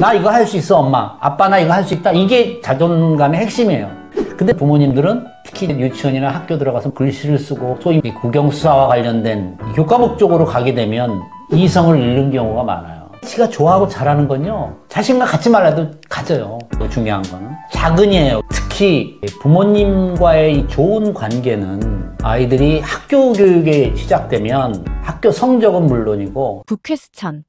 나 이거 할 수 있어, 엄마. 아빠 나 이거 할 수 있다. 이게 자존감의 핵심이에요. 근데 부모님들은 특히 유치원이나 학교 들어가서 글씨를 쓰고 소위 국영수사와 관련된 교과목 쪽으로 가게 되면 이성을 잃는 경우가 많아요. 지가 좋아하고 잘하는 건요, 자신과 같이 말라도 가져요. 더 중요한 거는 자근이에요. 특히 부모님과의 이 좋은 관계는 아이들이 학교 교육에 시작되면 학교 성적은 물론이고 북퀘스천.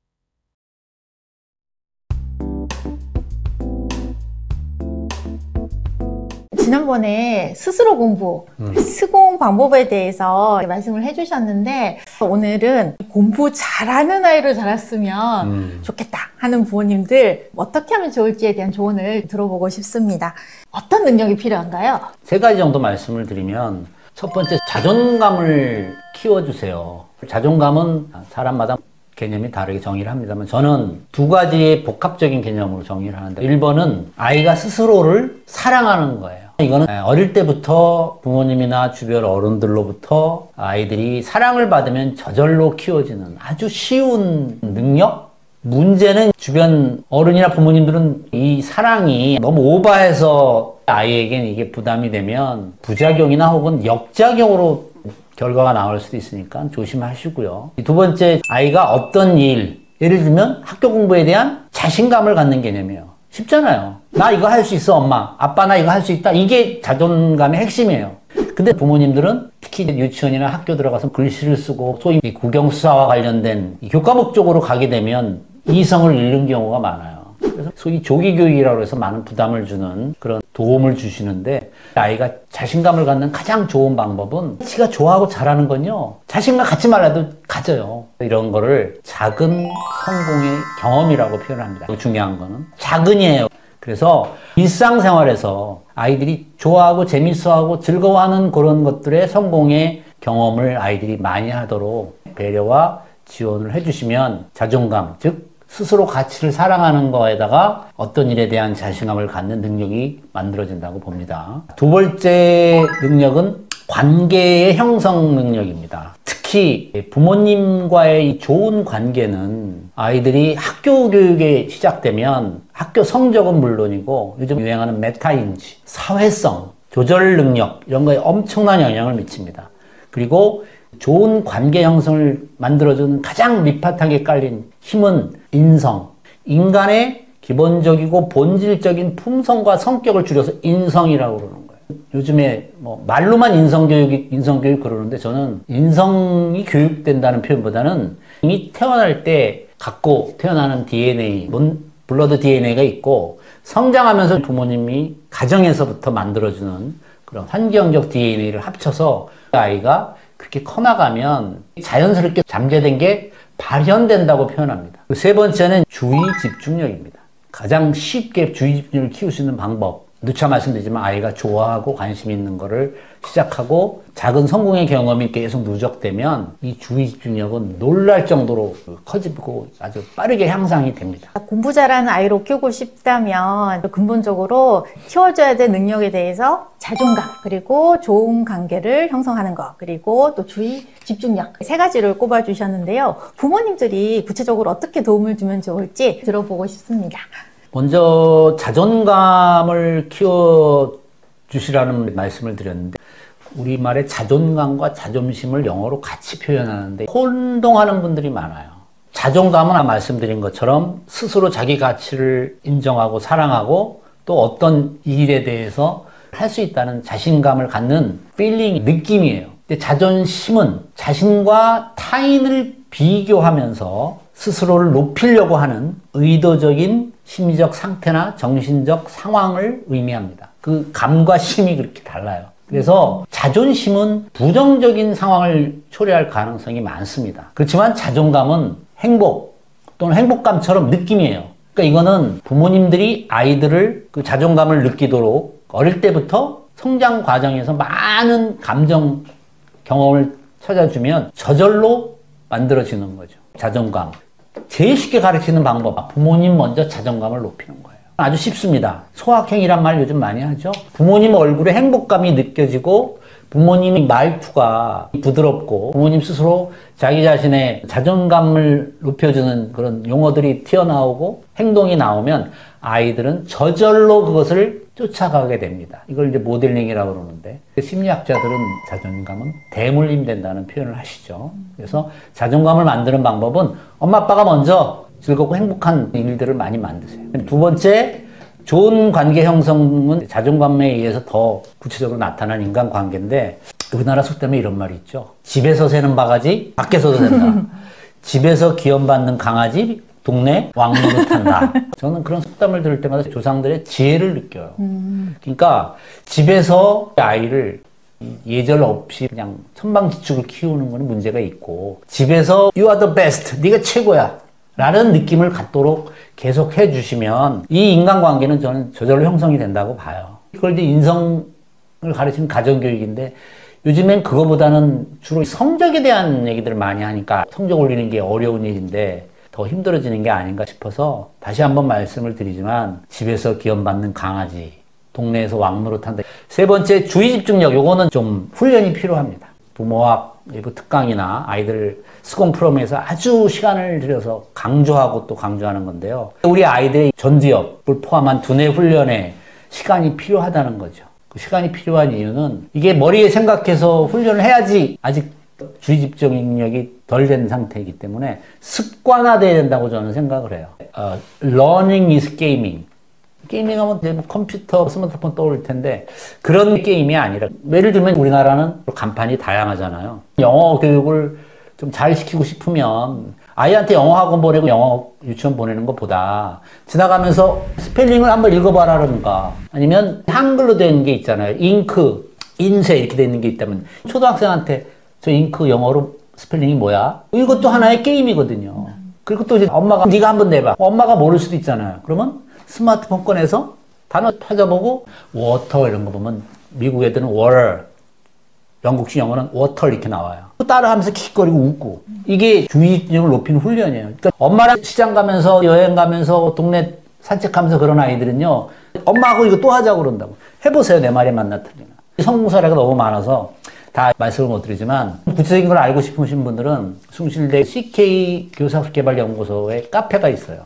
지난번에 스스로 공부, 스공 방법에 대해서 말씀을 해주셨는데, 오늘은 공부 잘하는 아이를 자랐으면 좋겠다 하는 부모님들 어떻게 하면 좋을지에 대한 조언을 들어보고 싶습니다. 어떤 능력이 필요한가요? 세 가지 정도 말씀을 드리면, 첫 번째, 자존감을 키워주세요. 자존감은 사람마다 개념이 다르게 정의를 합니다만, 저는 두 가지의 복합적인 개념으로 정의를 하는데, 1번은 아이가 스스로를 사랑하는 거예요. 이거는 어릴 때부터 부모님이나 주변 어른들로부터 아이들이 사랑을 받으면 저절로 키워지는 아주 쉬운 능력? 문제는 주변 어른이나 부모님들은 이 사랑이 너무 오버해서 아이에겐 이게 부담이 되면 부작용이나 혹은 역작용으로 결과가 나올 수도 있으니까 조심하시고요. 두 번째, 아이가 어떤 일, 예를 들면 학교 공부에 대한 자신감을 갖는 개념이에요. 쉽잖아요. 나 이거 할 수 있어, 엄마. 아빠 나 이거 할 수 있다. 이게 자존감의 핵심이에요. 근데 부모님들은 특히 유치원이나 학교 들어가서 글씨를 쓰고 소위 국영수사와 관련된 교과목 쪽으로 가게 되면 이성을 잃는 경우가 많아요. 그래서 소위 조기교육이라고 해서 많은 부담을 주는 그런 도움을 주시는데, 아이가 자신감을 갖는 가장 좋은 방법은 지가 좋아하고 잘하는 건요, 자신과 같이 말라도 가져요. 이런 거를 작은 성공의 경험이라고 표현합니다. 중요한 거는 자근이에요. 그래서 일상생활에서 아이들이 좋아하고 재밌어하고 즐거워하는 그런 것들의 성공의 경험을 아이들이 많이 하도록 배려와 지원을 해주시면 자존감, 즉 스스로 가치를 사랑하는 거에다가 어떤 일에 대한 자신감을 갖는 능력이 만들어진다고 봅니다. 두 번째 능력은 관계의 형성 능력입니다. 특히 부모님과의 이 좋은 관계는 아이들이 학교 교육에 시작되면 학교 성적은 물론이고 요즘 유행하는 메타인지, 사회성, 조절 능력 이런 거에 엄청난 영향을 미칩니다. 그리고 좋은 관계 형성을 만들어주는 가장 밑바탕에 깔린 힘은 인성. 인간의 기본적이고 본질적인 품성과 성격을 줄여서 인성이라고 그러는 거예요. 요즘에 뭐 말로만 인성교육 그러는데, 저는 인성이 교육된다는 표현보다는 이미 태어날 때 갖고 태어나는 DNA, 블러드 DNA가 있고, 성장하면서 부모님이 가정에서부터 만들어주는 그런 환경적 DNA를 합쳐서 아이가 그렇게 커나가면 자연스럽게 잠재된 게 발현된다고 표현합니다. 세 번째는 주의 집중력입니다. 가장 쉽게 주의 집중력을 키울 수 있는 방법, 누차 말씀드리지만 아이가 좋아하고 관심 있는 거를 시작하고 작은 성공의 경험이 계속 누적되면 이 주의 집중력은 놀랄 정도로 커지고 아주 빠르게 향상이 됩니다. 공부 잘하는 아이로 키우고 싶다면 근본적으로 키워줘야 될 능력에 대해서 자존감, 그리고 좋은 관계를 형성하는 것, 그리고 또 주의 집중력, 세 가지를 꼽아주셨는데요. 부모님들이 구체적으로 어떻게 도움을 주면 좋을지 들어보고 싶습니다. 먼저 자존감을 키워주시라는 말씀을 드렸는데, 우리말의 자존감과 자존심을 영어로 같이 표현하는데 혼동하는 분들이 많아요. 자존감은 아까 말씀드린 것처럼 스스로 자기 가치를 인정하고 사랑하고 또 어떤 일에 대해서 할 수 있다는 자신감을 갖는 필링, 느낌이에요. 근데 자존심은 자신과 타인을 비교하면서 스스로를 높이려고 하는 의도적인 심리적 상태나 정신적 상황을 의미합니다. 그 감과 심이 그렇게 달라요. 그래서 자존심은 부정적인 상황을 초래할 가능성이 많습니다. 그렇지만 자존감은 행복 또는 행복감처럼 느낌이에요. 그러니까 이거는 부모님들이 아이들을 그 자존감을 느끼도록 어릴 때부터 성장 과정에서 많은 감정 경험을 찾아주면 저절로 만들어지는 거죠. 자존감. 제일 쉽게 가르치는 방법, 부모님 먼저 자존감을 높이는 거예요. 아주 쉽습니다. 소확행이란 말 요즘 많이 하죠. 부모님 얼굴에 행복감이 느껴지고 부모님의 말투가 부드럽고 부모님 스스로 자기 자신의 자존감을 높여주는 그런 용어들이 튀어나오고 행동이 나오면 아이들은 저절로 그것을 쫓아가게 됩니다. 이걸 이제 모델링이라고 그러는데 심리학자들은 자존감은 대물림 된다는 표현을 하시죠. 그래서 자존감을 만드는 방법은 엄마 아빠가 먼저 즐겁고 행복한 일들을 많이 만드세요. 두 번째, 좋은 관계 형성은 자존감에 의해서 더 구체적으로 나타나는 인간관계인데 우리나라 속담에 이런 말이 있죠. 집에서 새는 바가지 밖에서도 샌다. 집에서 기원받는 강아지 동네 왕노릇한다. 저는 그런 속담을 들을 때마다 조상들의 지혜를 느껴요. 그러니까 집에서 아이를 예절 없이 그냥 천방지축을 키우는 거는 문제가 있고 집에서 You are the best, 네가 최고야 라는 느낌을 갖도록 계속 해주시면 이 인간관계는 저는 저절로 형성이 된다고 봐요. 이걸 이제 인성을 가르치는 가정교육인데 요즘엔 그거보다는 주로 성적에 대한 얘기들을 많이 하니까 성적 올리는 게 어려운 일인데 더 힘들어지는 게 아닌가 싶어서 다시 한번 말씀을 드리지만 집에서 기원받는 강아지, 동네에서 왕노릇한다. 세 번째, 주의 집중력. 요거는 좀 훈련이 필요합니다. 부모학 일부 특강이나 아이들 스공 프로그램에서 아주 시간을 들여서 강조하고 또 강조하는 건데요. 우리 아이들의 전두엽을 포함한 두뇌 훈련에 시간이 필요하다는 거죠. 그 시간이 필요한 이유는 이게 머리에 생각해서 훈련을 해야지 아직 주의 집중력이 덜 된 상태이기 때문에 습관화돼야 된다고 저는 생각을 해요. Learning is gaming. 게이밍하면 이제 컴퓨터, 스마트폰 떠오를 텐데 그런 게임이 아니라 예를 들면 우리나라는 간판이 다양하잖아요. 영어 교육을 좀 잘 시키고 싶으면 아이한테 영어 학원 보내고 영어 유치원 보내는 것보다 지나가면서 스펠링을 한번 읽어봐라든가 아니면 한글로 된 게 있잖아요. 잉크, 인쇄 이렇게 돼 있는 게 있다면 초등학생한테 저 잉크 영어로 스펠링이 뭐야? 이것도 하나의 게임이거든요. 그리고 또 이제 엄마가 네가 한번 내봐. 엄마가 모를 수도 있잖아요. 그러면 스마트폰 꺼내서 단어 찾아보고 워터 이런 거 보면 미국 애들은 water, 영국식 영어는 water 이렇게 나와요. 따라하면서 킥거리고 웃고 이게 주의력을 높이는 훈련이에요. 그러니까 엄마랑 시장 가면서 여행 가면서 동네 산책하면서 그런 아이들은요. 엄마하고 이거 또 하자고 그런다고. 해보세요. 내 말이 맞나 틀리나. 성공 사례가 너무 많아서 다 말씀을 못 드리지만 구체적인 걸 알고 싶으신 분들은 숭실대 CK 교사개발연구소에 카페가 있어요.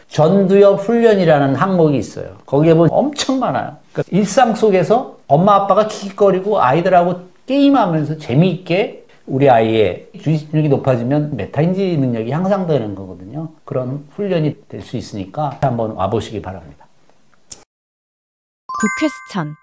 전두엽 훈련이라는 항목이 있어요. 거기에 보면 엄청 많아요. 그러니까 일상 속에서 엄마 아빠가 킥거리고 아이들하고 게임하면서 재미있게 우리 아이의 주의 집중력이 높아지면 메타인지 능력이 향상되는 거거든요. 그런 훈련이 될 수 있으니까 한번 와보시기 바랍니다. 국회수천